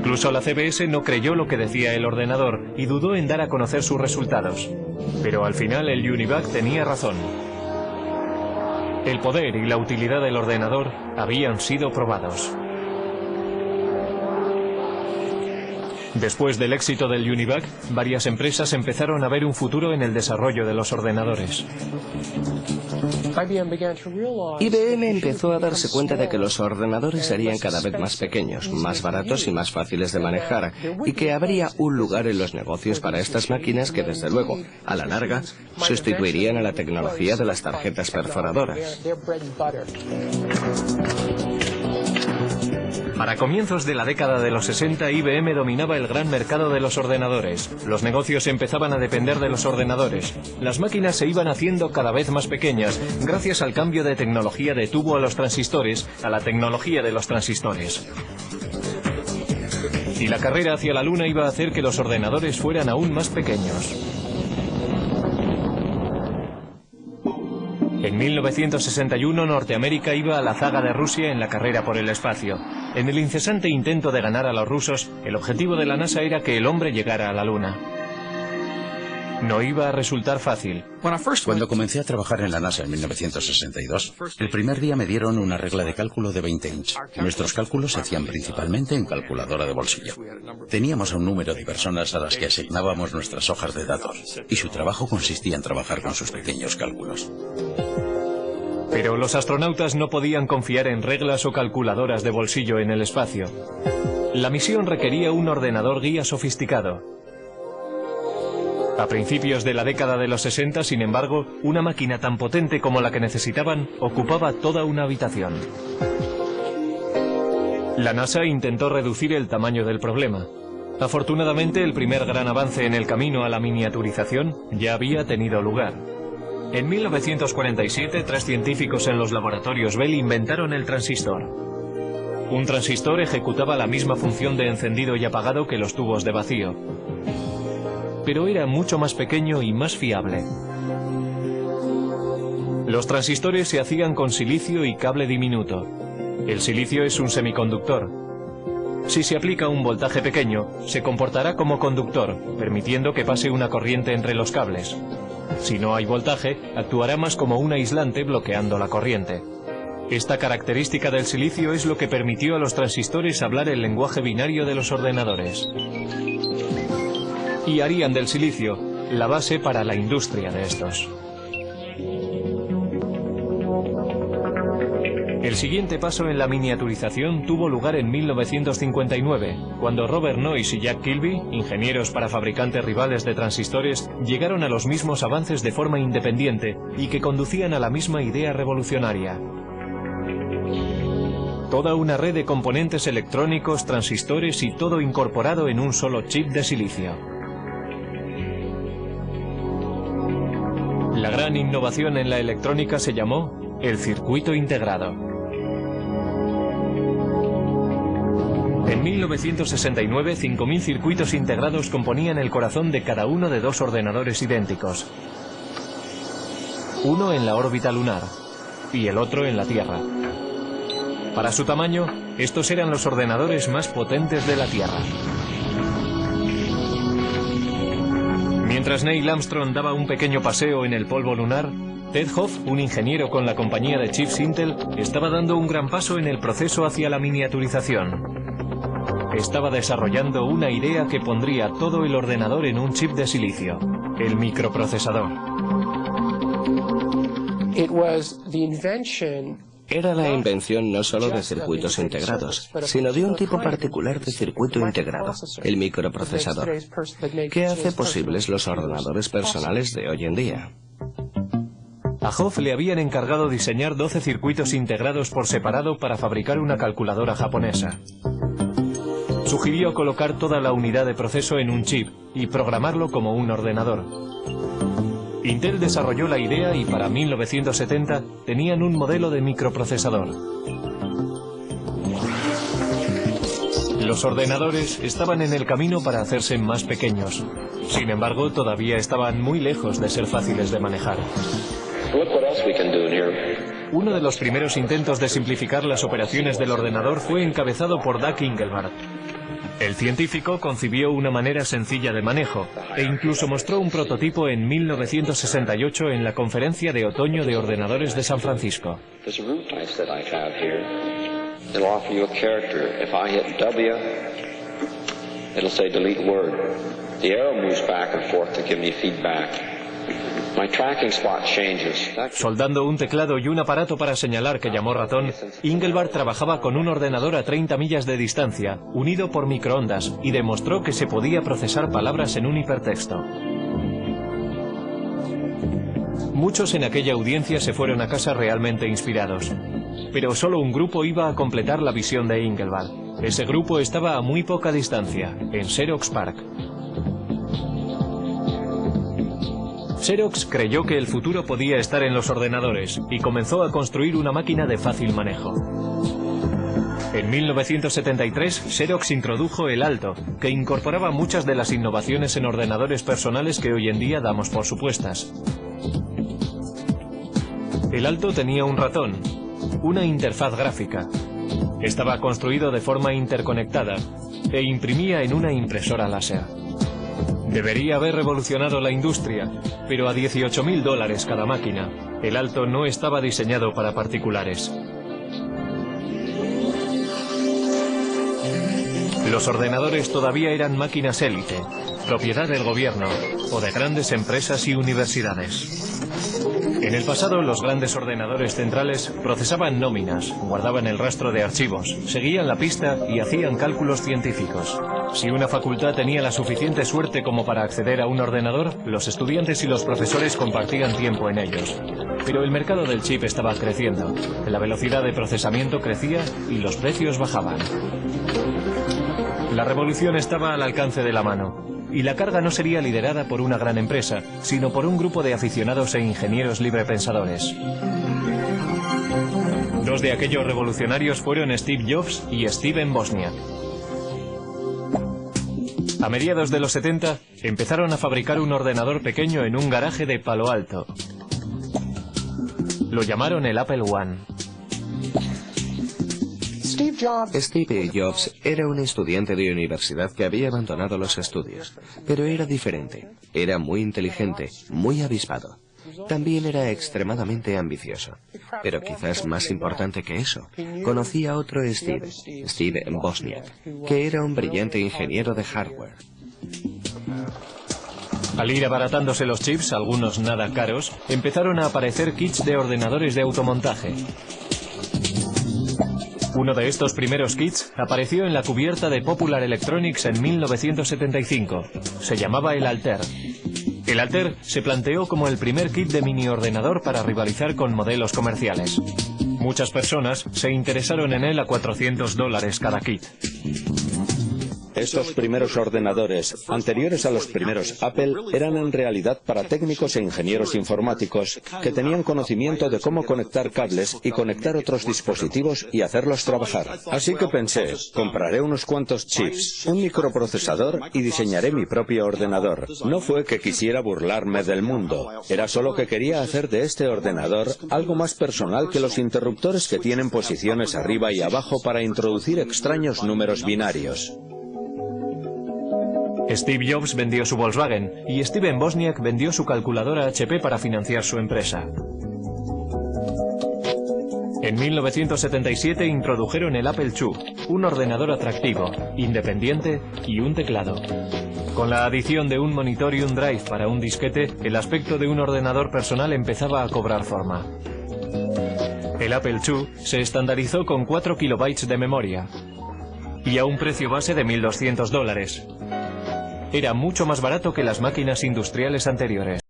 Incluso la CBS no creyó lo que decía el ordenador y dudó en dar a conocer sus resultados. Pero al final el Univac tenía razón. El poder y la utilidad del ordenador habían sido probados. Después del éxito del Univac, varias empresas empezaron a ver un futuro en el desarrollo de los ordenadores. IBM empezó a darse cuenta de que los ordenadores serían cada vez más pequeños, más baratos y más fáciles de manejar, y que habría un lugar en los negocios para estas máquinas que, desde luego, a la larga, sustituirían a la tecnología de las tarjetas perforadoras. Para comienzos de la década de los 60, IBM dominaba el gran mercado de los ordenadores. Los negocios empezaban a depender de los ordenadores. Las máquinas se iban haciendo cada vez más pequeñas, gracias al cambio de tecnología de tubo a los transistores, a la tecnología de los transistores. Y la carrera hacia la Luna iba a hacer que los ordenadores fueran aún más pequeños. En 1961, Norteamérica iba a la zaga de Rusia en la carrera por el espacio. En el incesante intento de ganar a los rusos, el objetivo de la NASA era que el hombre llegara a la Luna. No iba a resultar fácil. Cuando comencé a trabajar en la NASA en 1962, el primer día me dieron una regla de cálculo de 20 inch. Nuestros cálculos se hacían principalmente en calculadora de bolsillo. Teníamos a un número de personas a las que asignábamos nuestras hojas de datos, y su trabajo consistía en trabajar con sus pequeños cálculos. Pero los astronautas no podían confiar en reglas o calculadoras de bolsillo en el espacio. La misión requería un ordenador guía sofisticado. A principios de la década de los 60, sin embargo, una máquina tan potente como la que necesitaban ocupaba toda una habitación. La NASA intentó reducir el tamaño del problema. Afortunadamente, el primer gran avance en el camino a la miniaturización ya había tenido lugar. En 1947, 3 científicos en los laboratorios Bell inventaron el transistor. Un transistor ejecutaba la misma función de encendido y apagado que los tubos de vacío, pero era mucho más pequeño y más fiable. Los transistores se hacían con silicio y cable diminuto. El silicio es un semiconductor. Si se aplica un voltaje pequeño, se comportará como conductor, permitiendo que pase una corriente entre los cables. Si no hay voltaje, actuará más como un aislante bloqueando la corriente. Esta característica del silicio es lo que permitió a los transistores hablar el lenguaje binario de los ordenadores. Y harían del silicio la base para la industria de estos. El siguiente paso en la miniaturización tuvo lugar en 1959, cuando Robert Noyce y Jack Kilby, ingenieros para fabricantes rivales de transistores, llegaron a los mismos avances de forma independiente y que conducían a la misma idea revolucionaria. Toda una red de componentes electrónicos, transistores y todo incorporado en un solo chip de silicio. La gran innovación en la electrónica se llamó el circuito integrado. En 1969, 5.000 circuitos integrados componían el corazón de cada uno de 2 ordenadores idénticos. Uno en la órbita lunar y el otro en la Tierra. Para su tamaño, estos eran los ordenadores más potentes de la Tierra. Mientras Neil Armstrong daba un pequeño paseo en el polvo lunar, Ted Hoff, un ingeniero con la compañía de chips Intel, estaba dando un gran paso en el proceso hacia la miniaturización. Estaba desarrollando una idea que pondría todo el ordenador en un chip de silicio, el microprocesador. Era la invención no solo de circuitos integrados, sino de un tipo particular de circuito integrado, el microprocesador, que hace posibles los ordenadores personales de hoy en día. A Hoff le habían encargado diseñar 12 circuitos integrados por separado para fabricar una calculadora japonesa. Sugirió colocar toda la unidad de proceso en un chip y programarlo como un ordenador. Intel desarrolló la idea y para 1970 tenían un modelo de microprocesador. Los ordenadores estaban en el camino para hacerse más pequeños. Sin embargo, todavía estaban muy lejos de ser fáciles de manejar. Uno de los primeros intentos de simplificar las operaciones del ordenador fue encabezado por Doug Engelbart. El científico concibió una manera sencilla de manejo e incluso mostró un prototipo en 1968 en la Conferencia de Otoño de Ordenadores de San Francisco. Soldando un teclado y un aparato para señalar que llamó ratón, Engelbart trabajaba con un ordenador a 30 millas de distancia, unido por microondas, y demostró que se podía procesar palabras en un hipertexto. Muchos en aquella audiencia se fueron a casa realmente inspirados. Pero solo un grupo iba a completar la visión de Engelbart. Ese grupo estaba a muy poca distancia, en Xerox PARC. Xerox creyó que el futuro podía estar en los ordenadores y comenzó a construir una máquina de fácil manejo. En 1973, Xerox introdujo el Alto, que incorporaba muchas de las innovaciones en ordenadores personales que hoy en día damos por supuestas. El Alto tenía un ratón, una interfaz gráfica, estaba construido de forma interconectada e imprimía en una impresora láser. Debería haber revolucionado la industria, pero a $18.000 cada máquina. El Alto no estaba diseñado para particulares. Los ordenadores todavía eran máquinas élite, propiedad del gobierno o de grandes empresas y universidades. En el pasado, los grandes ordenadores centrales procesaban nóminas, guardaban el rastro de archivos, seguían la pista y hacían cálculos científicos. Si una facultad tenía la suficiente suerte como para acceder a un ordenador, los estudiantes y los profesores compartían tiempo en ellos. Pero el mercado del chip estaba creciendo, la velocidad de procesamiento crecía y los precios bajaban. La revolución estaba al alcance de la mano. Y la carga no sería liderada por una gran empresa, sino por un grupo de aficionados e ingenieros librepensadores. Dos de aquellos revolucionarios fueron Steve Jobs y Steven Wozniak. A mediados de los 70, empezaron a fabricar un ordenador pequeño en un garaje de Palo Alto. Lo llamaron el Apple I. Steve Jobs era un estudiante de universidad que había abandonado los estudios, pero era diferente. Era muy inteligente, muy avispado. También era extremadamente ambicioso. Pero quizás más importante que eso, conocía a otro Steve Wozniak, que era un brillante ingeniero de hardware. Al ir abaratándose los chips, algunos nada caros, empezaron a aparecer kits de ordenadores de automontaje. Uno de estos primeros kits apareció en la cubierta de Popular Electronics en 1975. Se llamaba el Altair. El Altair se planteó como el primer kit de mini ordenador para rivalizar con modelos comerciales. Muchas personas se interesaron en él a $400 cada kit. Estos primeros ordenadores, anteriores a los primeros Apple, eran en realidad para técnicos e ingenieros informáticos que tenían conocimiento de cómo conectar cables y conectar otros dispositivos y hacerlos trabajar. Así que pensé, compraré unos cuantos chips, un microprocesador y diseñaré mi propio ordenador. No fue que quisiera burlarme del mundo, era solo que quería hacer de este ordenador algo más personal que los interruptores que tienen posiciones arriba y abajo para introducir extraños números binarios. Steve Jobs vendió su Volkswagen y Steven Wozniak vendió su calculadora HP para financiar su empresa. En 1977 introdujeron el Apple II, un ordenador atractivo, independiente y un teclado. Con la adición de un monitor y un drive para un disquete, el aspecto de un ordenador personal empezaba a cobrar forma. El Apple II se estandarizó con 4 kilobytes de memoria y a un precio base de $1.200. Era mucho más barato que las máquinas industriales anteriores.